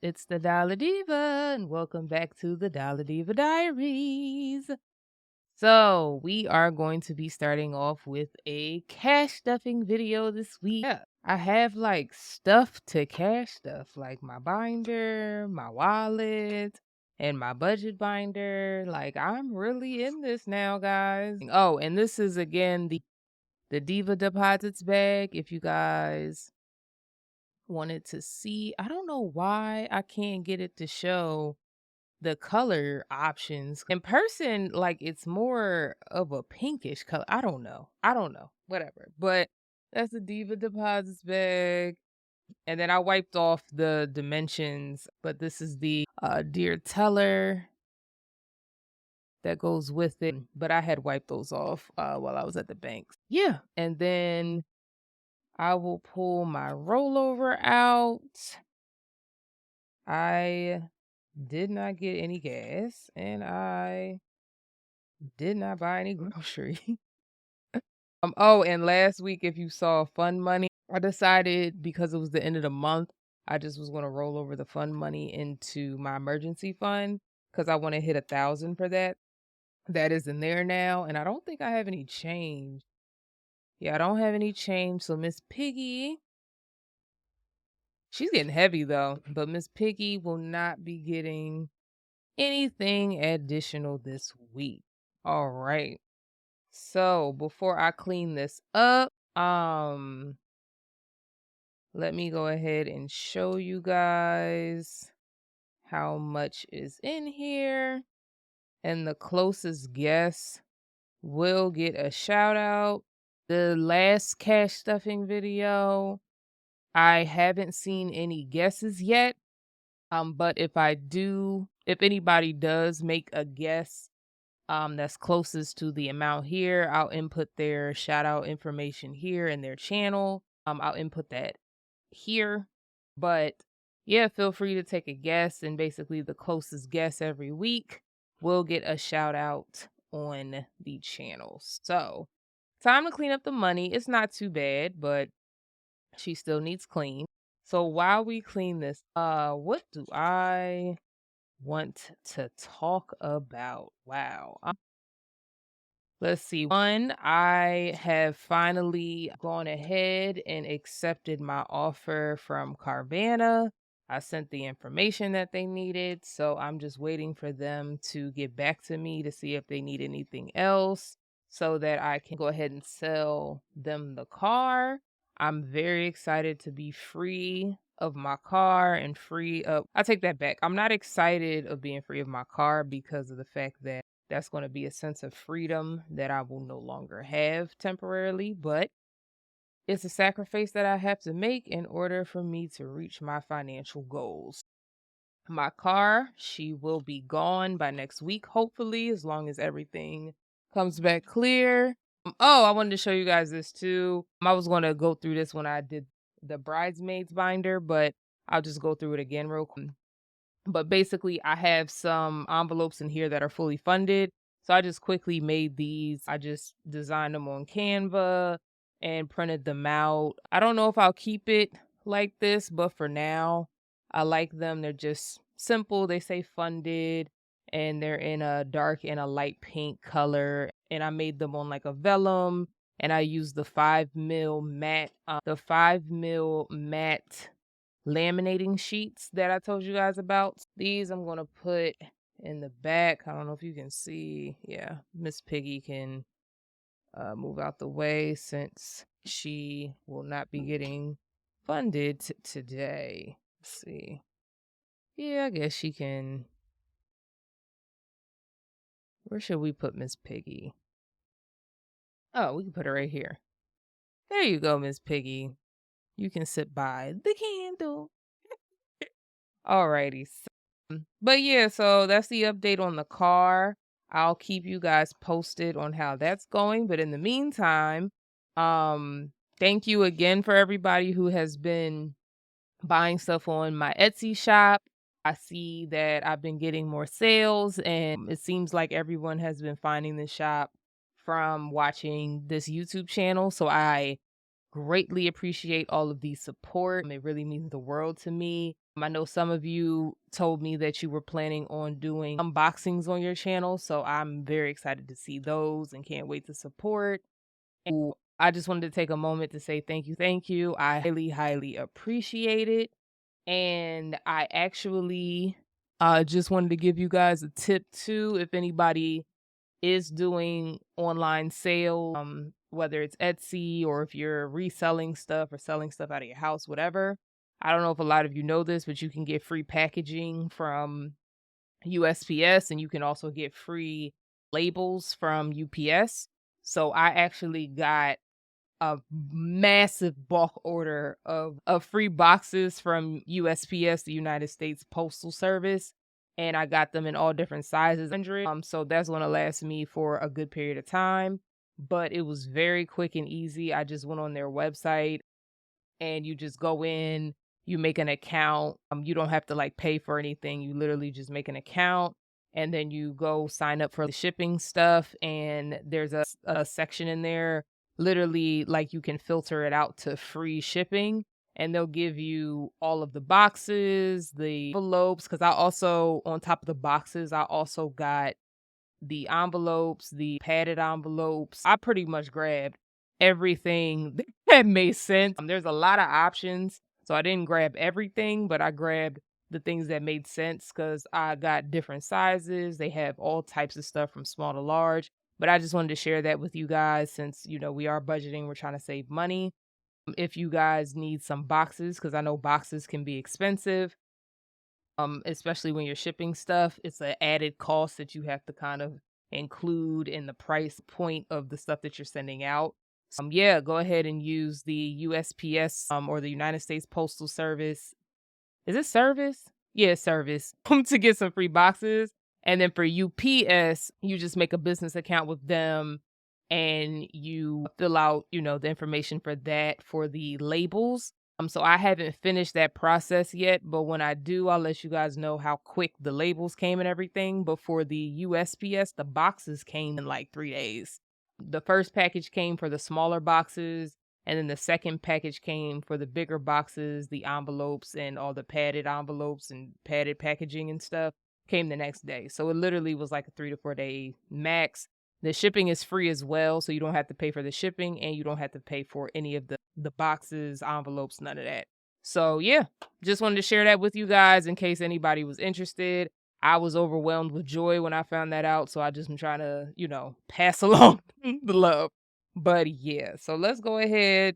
It's the Dollar Diva, and welcome back to the Dollar Diva Diaries. So, we are going to be starting off with a cash stuffing video this week. Yeah, I have like stuff to cash stuff, like my binder, my wallet, and my budget binder. Like, I'm really in this now, guys. Oh, and this is again the Diva deposits bag. If you guys wanted to see. I don't know why I can't get it to show the color options. In person, like it's more of a pinkish color. I don't know. I don't know. Whatever. But that's the Diva deposits bag. And then I wiped off the dimensions, but this is the dear teller that goes with it. But I had wiped those off while I was at the bank. Yeah. And then I will pull my rollover out. I did not get any gas and I did not buy any grocery. Oh, and last week, if you saw fund money, I decided because it was the end of the month, I just was going to roll over the fund money into my emergency fund because I want to hit 1,000 for that. That is in there now, and I don't think I have any change. Yeah, I don't have any change. So Miss Piggy, she's getting heavy though, but Miss Piggy will not be getting anything additional this week. All right. So before I clean this up, let me go ahead and show you guys how much is in here. And the closest guess will get a shout out. The last cash stuffing video, I haven't seen any guesses yet. But if anybody does make a guess that's closest to the amount here, I'll input their shout out information here in their channel. I'll input that here. But yeah, feel free to take a guess, and basically the closest guess every week will get a shout out on the channel. So time to clean up the money. It's not too bad, but she still needs clean. So while we clean this, what do I want to talk about? Wow. Let's see. One, I have finally gone ahead and accepted my offer from Carvana. I sent the information that they needed, so I'm just waiting for them to get back to me to see if they need anything else so that I can go ahead and sell them the car. I'm very excited to be free of my car and free of, I take that back. I'm not excited of being free of my car because of the fact that that's going to be a sense of freedom that I will no longer have temporarily, but it's a sacrifice that I have to make in order for me to reach my financial goals. My car, she will be gone by next week, hopefully, as long as everything comes back clear. Oh, I wanted to show you guys this too. I was going to go through this when I did the bridesmaids binder, but I'll just go through it again real quick. But basically, I have some envelopes in here that are fully funded. So I just quickly made these. I just designed them on Canva and printed them out. I don't know if I'll keep it like this, but for now, I like them. They're just simple. They say funded and they're in a dark and a light pink color. And I made them on like a vellum, and I used the 5 mil matte laminating sheets that I told you guys about. These I'm going to put in the back. I don't know if you can see. Yeah, Miss Piggy can move out the way since she will not be getting funded today. Let's see. Yeah, I guess she can. Where should we put Miss Piggy? Oh, we can put her right here. There you go, Miss Piggy. You can sit by the candle. Alrighty. But yeah, so that's the update on the car. I'll keep you guys posted on how that's going. But in the meantime, thank you again for everybody who has been buying stuff on my Etsy shop. I see that I've been getting more sales, and it seems like everyone has been finding the shop from watching this YouTube channel. So I greatly appreciate all of the support. It really means the world to me. I know some of you told me that you were planning on doing unboxings on your channel, so I'm very excited to see those and can't wait to support. And I just wanted to take a moment to say thank you, thank you. I highly, highly appreciate it. And I actually just wanted to give you guys a tip too. If anybody is doing online sale, whether it's Etsy or if you're reselling stuff or selling stuff out of your house, whatever. I don't know if a lot of you know this, but you can get free packaging from USPS and you can also get free labels from UPS. So I actually got a massive bulk order of free boxes from USPS, the United States Postal Service, and I got them in all different sizes. 100, so that's gonna last me for a good period of time. But it was very quick and easy. I just went on their website and you just go in, you make an account. You don't have to like pay for anything. You literally just make an account and then you go sign up for the shipping stuff. And there's a section in there, literally, like you can filter it out to free shipping. And they'll give you all of the boxes, the envelopes. Cause I also, on top of the boxes, I also got the envelopes, the padded envelopes. I pretty much grabbed everything that made sense. There's a lot of options, so I didn't grab everything, but I grabbed the things that made sense because I got different sizes. They have all types of stuff from small to large. But I just wanted to share that with you guys since, we are budgeting, we're trying to save money. If you guys need some boxes, because I know boxes can be expensive, especially when you're shipping stuff, it's an added cost that you have to kind of include in the price point of the stuff that you're sending out. Yeah, go ahead and use the USPS or the United States Postal Service. Is it service? Yeah, service to get some free boxes. And then for UPS, you just make a business account with them and you fill out, the information for that for the labels. So I haven't finished that process yet, but when I do, I'll let you guys know how quick the labels came and everything. But for the USPS, the boxes came in like 3 days. The first package came for the smaller boxes, and then the second package came for the bigger boxes, the envelopes and all the padded envelopes and padded packaging and stuff came the next day. So it literally was like a 3 to 4 day max. The shipping is free as well, so you don't have to pay for the shipping and you don't have to pay for any of the boxes, envelopes, none of that. So yeah, just wanted to share that with you guys in case anybody was interested. I was overwhelmed with joy when I found that out, so I just been trying to, pass along the love. But yeah, so let's go ahead.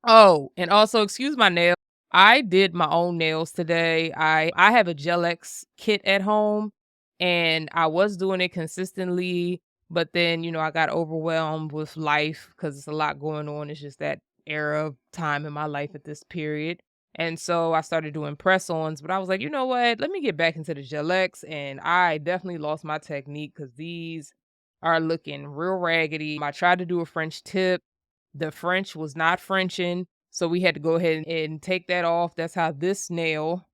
Oh, and also excuse my nails. I did my own nails today. I have a Gel X kit at home and I was doing it consistently, but then, I got overwhelmed with life because it's a lot going on. It's just that era of time in my life at this period. And so I started doing press-ons, but I was like, you know what? Let me get back into the Gel X, and I definitely lost my technique because these are looking real raggedy. I tried to do a French tip. The French was not Frenching, so we had to go ahead and take that off. That's how this nail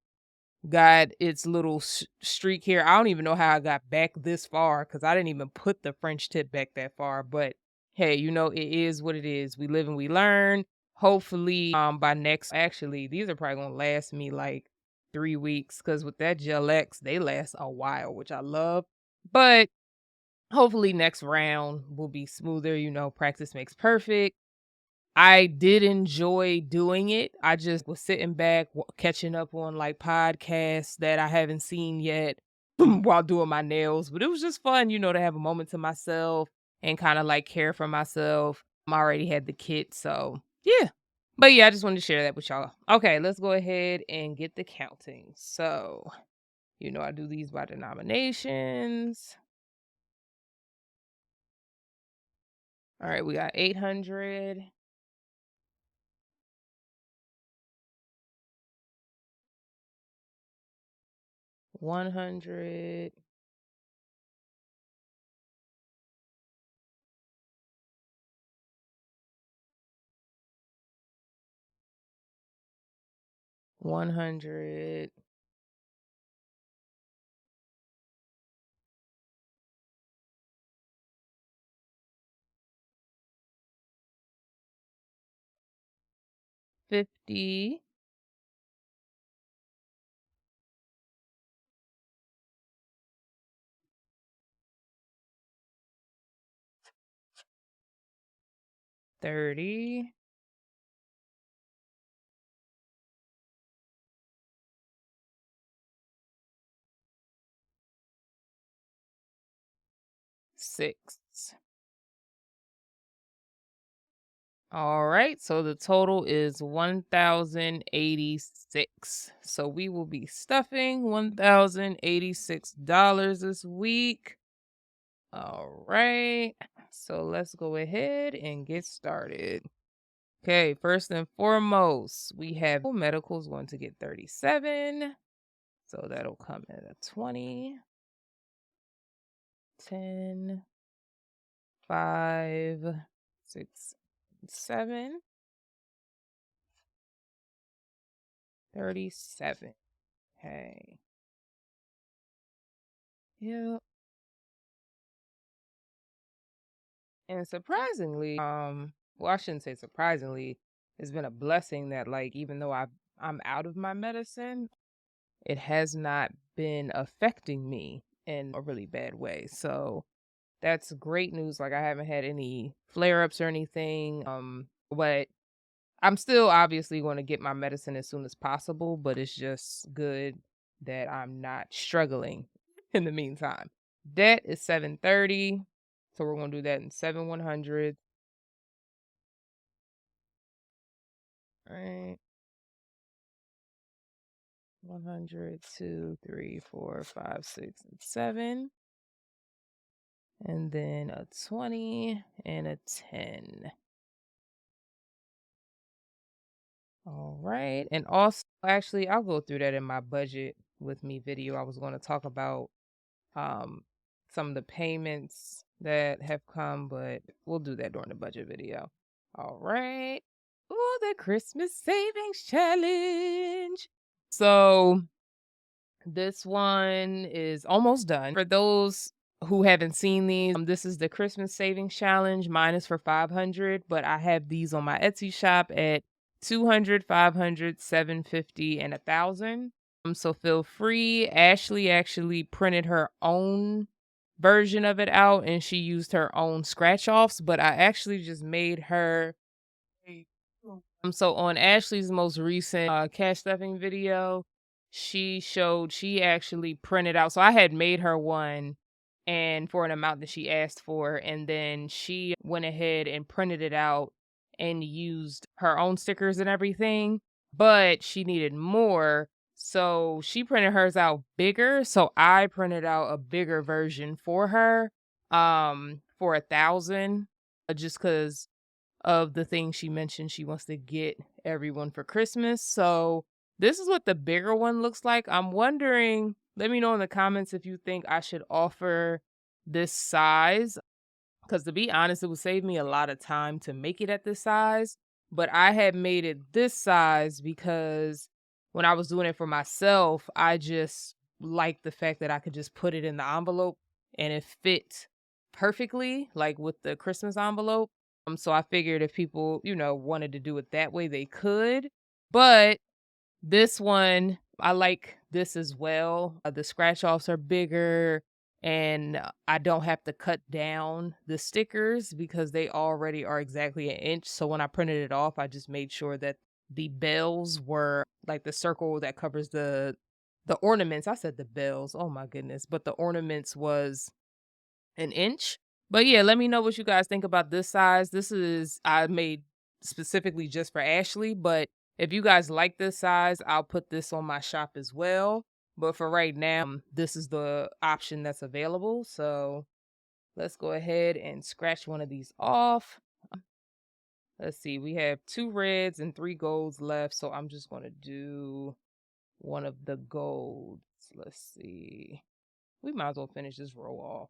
got its little streak here. I don't even know how I got back this far because I didn't even put the French tip back that far. But hey, it is what it is. We live and we learn. Hopefully, by next, actually, these are probably gonna last me like 3 weeks because with that Gel X, they last a while, which I love. But hopefully, next round will be smoother. Practice makes perfect. I did enjoy doing it. I just was sitting back, catching up on like podcasts that I haven't seen yet while doing my nails. But it was just fun, to have a moment to myself and kind of like care for myself. I already had the kit. So, yeah. But yeah, I just wanted to share that with y'all. Okay, let's go ahead and get the counting. So, I do these by denominations. All right, we got 800, 100, 100, 50, 30, 6. All right, so the total is 1,086. So we will be stuffing $1,086 this week. All right, so let's go ahead and get started. Okay, first and foremost, we have medical is going to get 37. So that'll come at a 20, 10, 5, 6, 7, 37. Okay. Yeah. And surprisingly, well, I shouldn't say surprisingly, it's been a blessing that like even though I'm out of my medicine, it has not been affecting me in a really bad way. So that's great news. Like I haven't had any flare-ups or anything. But I'm still obviously going to get my medicine as soon as possible, but it's just good that I'm not struggling in the meantime. Debt is 730. So we're going to do that in 7/100. Right. 100, 2, 3, 4, 5, 6, and 7. And then a 20 and a 10. All right. And also, actually, I'll go through that in my budget with me video. I was going to talk about um some of the payments that have come, but we'll do that during the budget video. All right. Oh, the Christmas savings challenge. So this one is almost done. For those who haven't seen these, this is the Christmas Savings Challenge. Mine is for 500, but I have these on my Etsy shop at 200, 500, 750, and 1,000. So feel free. Ashley actually printed her own version of it out and she used her own scratch offs, but I actually just made her so on Ashley's most recent cash stuffing video, she actually printed out. So I had made her one and for an amount that she asked for, and then she went ahead and printed it out and used her own stickers and everything, but she needed more. So she printed hers out bigger. So I printed out a bigger version for her for 1,000 just because of the things she mentioned she wants to get everyone for Christmas. So this is what the bigger one looks like. I'm wondering, let me know in the comments if you think I should offer this size. Because to be honest, it would save me a lot of time to make it at this size. But I had made it this size because when I was doing it for myself, I just liked the fact that I could just put it in the envelope and it fit perfectly, like with the Christmas envelope. So I figured if people, wanted to do it that way, they could. But this one, I like this as well. The scratch offs are bigger and I don't have to cut down the stickers because they already are exactly an inch. So when I printed it off, I just made sure that the bells were like the circle that covers the ornaments. I said the bells. Oh my goodness. But the ornaments was an inch. But yeah, let me know what you guys think about this size. This is I made specifically just for Ashley, but if you guys like this size, I'll put this on my shop as well. But for right now, this is the option that's available. So let's go ahead and scratch one of these off. Let's see, we have 2 reds and 3 golds left. So I'm just going to do one of the golds. Let's see. We might as well finish this row off.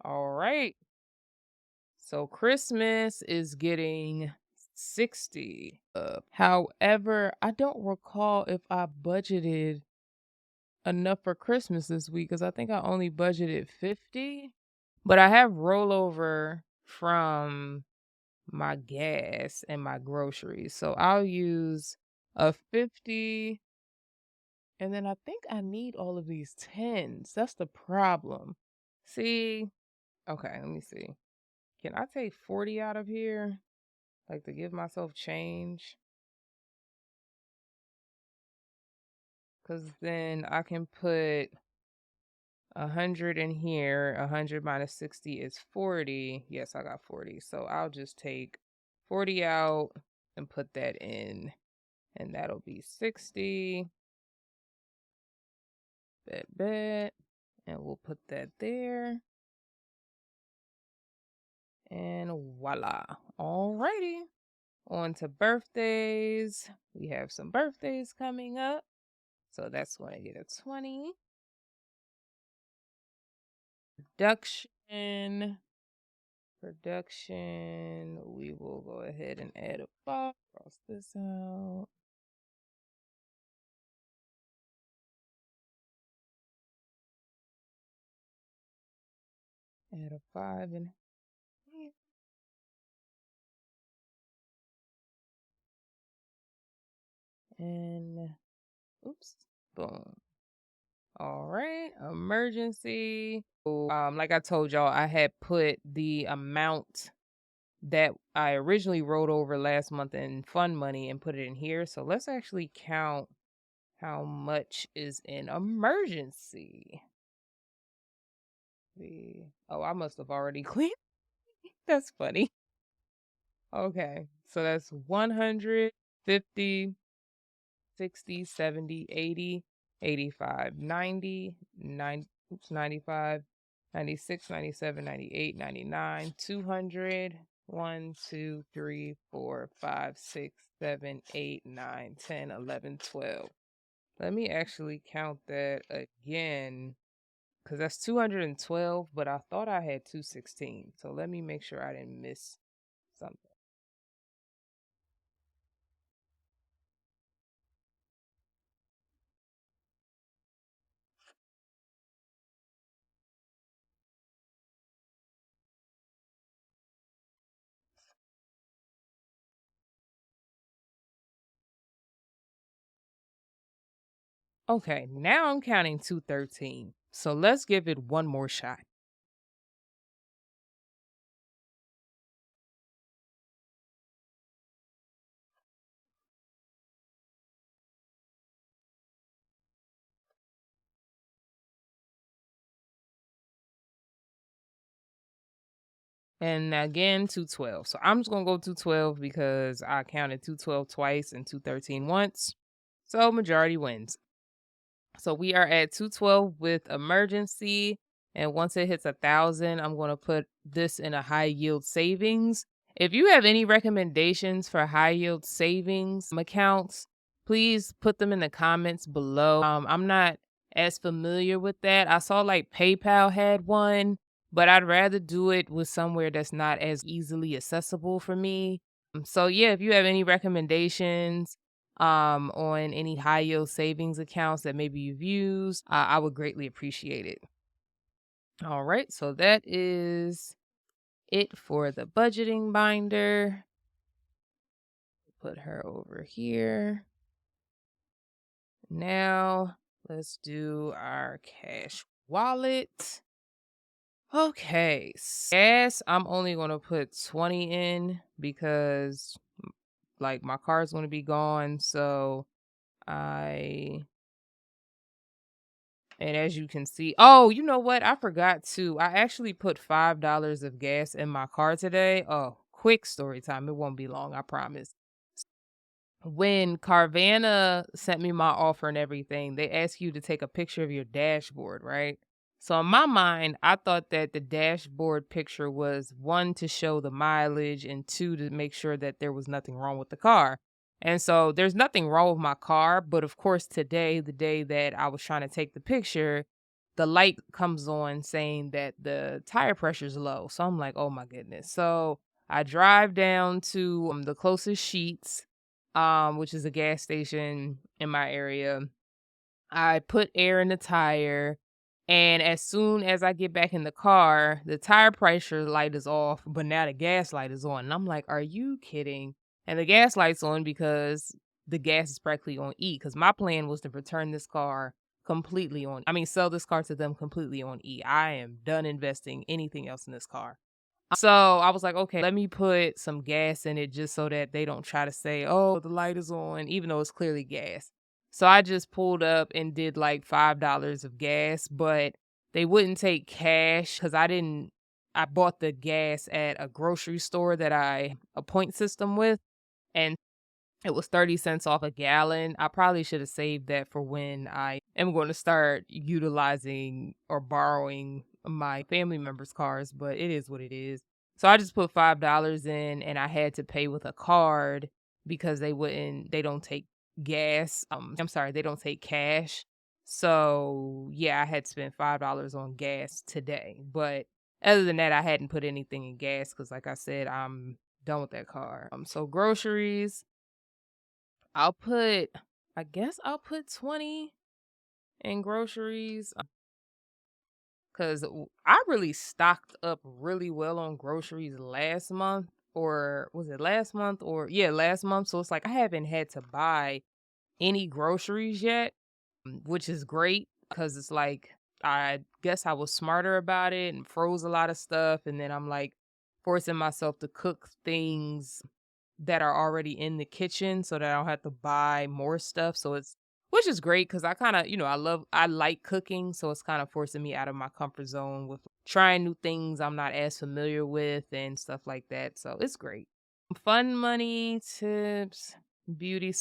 All right. So Christmas is getting 60. However, I don't recall if I budgeted enough for Christmas this week because I think I only budgeted 50. But I have rollover from my gas and my groceries. So I'll use a 50, and then I think I need all of these tens. That's the problem. See, okay, let me see. Can I take 40 out of here? Like to give myself change? Because then I can put 100 in here. 100 minus 60 is 40. Yes, I got 40. So I'll just take 40 out and put that in. And that'll be 60. Bet. And we'll put that there. And voila. Alrighty. On to birthdays. We have some birthdays coming up. So that's going to get a 20. Production. We will go ahead and add a 5. Cross this out. Add a 5 in here. And oops. Boom. All right, emergency. So, like I told y'all, I had put the amount that I originally wrote over last month in fund money and put it in here. So let's actually count how much is in emergency. Oh, I must have already cleaned. That's funny. Okay, so that's 100, 50, 60, 70, 80, 85, 90, 95, 96, 97, 98, 99, 200, 1, 2, 3, 4, 5, 6, 7, 8, 9, 10, 11, 12. Let me actually count that again because that's 212, but I thought I had 216. So let me make sure I didn't miss something. Okay, now I'm counting 213. So let's give it one more shot. And again, 212. So I'm just going to go 212 because I counted 212 twice and 213 once. So majority wins. So we are at 212 with emergency. And once it hits 1,000, I'm going to put this in a high yield savings. If you have any recommendations for high yield savings accounts, please put them in the comments below. I'm not as familiar with that. I saw like PayPal had one, but I'd rather do it with somewhere that's not as easily accessible for me. So yeah, if you have any recommendations, on any high yield savings accounts that maybe you've used, I would greatly appreciate it. All right, so that is it for the budgeting binder. Put her over here. Now let's do our cash wallet. Okay, gas, I'm only going to put 20 in because like my car's going to be gone. So I And as you can see, oh, you know what? I forgot to. I actually put $5 of gas in my car today. Oh, quick story time. It won't be long, I promise. When Carvana sent me my offer and everything, they ask you to take a picture of your dashboard, right? So in my mind, I thought that the dashboard picture was one to show the mileage and two to make sure that there was nothing wrong with the car. And so there's nothing wrong with my car, but of course today, the day that I was trying to take the picture, the light comes on saying that the tire pressure is low. So I'm like, "Oh my goodness." So I drive down to the closest Sheets, which is a gas station in my area. I put air in the tire And as soon as I get back in the car, the tire pressure light is off, but now the gas light is on. And I'm like, are you kidding? And the gas light's on because the gas is practically on E. Because my plan was to return this car completely on, I mean, sell this car to them completely on E. I am done investing anything else in this car. So I was like, okay, let me put some gas in it just so that they don't try to say, oh, the light is on, even though it's clearly gas. So I just pulled up and did like $5 of gas, but they wouldn't take cash because I bought the gas at a grocery store that I a point system with. And it was 30 cents off a gallon. I probably should have saved that for when I am going to start utilizing or borrowing my family members' cars, but it is what it is. So I just put $5 in and I had to pay with a card because they don't take gas. I'm sorry, they don't take cash. So yeah, I had spent $5 on gas today. But other than that, I hadn't put anything in gas because like I said, I'm done with that car. So groceries. I'll put I guess I'll put 20 in groceries, 'cause I really stocked up really well on groceries last month, or was it last month? Or yeah, last month, so it's like I haven't had to buy any groceries yet, which is great because it's like I guess I was smarter about it and froze a lot of stuff, and then I'm like forcing myself to cook things that are already in the kitchen so that I don't have to buy more stuff. So it's which is great because I kind of, I like cooking. So it's kind of forcing me out of my comfort zone with trying new things I'm not as familiar with and stuff like that. So it's great. Fun money tips, beauty.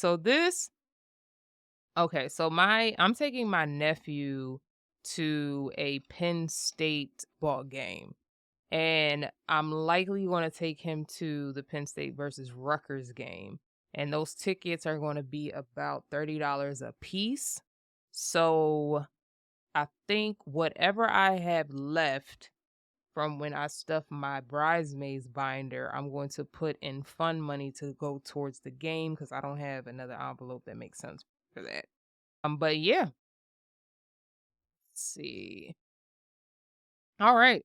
Okay, so I'm taking my nephew to a Penn State ball game. And I'm likely going to take him to the Penn State versus Rutgers game. And those tickets are going to be about $30 a piece. So I think whatever I have left from when I stuffed my bridesmaids binder, I'm going to put in fun money to go towards the game because I don't have another envelope that makes sense for that. But yeah, let's see. All right.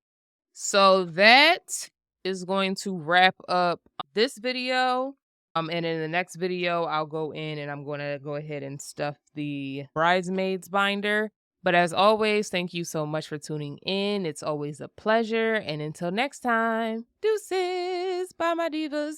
So that is going to wrap up this video. And in the next video, I'll go in and I'm going to go ahead and stuff the bridesmaids binder. But as always, thank you so much for tuning in. It's always a pleasure. And until next time, deuces. Bye, my divas.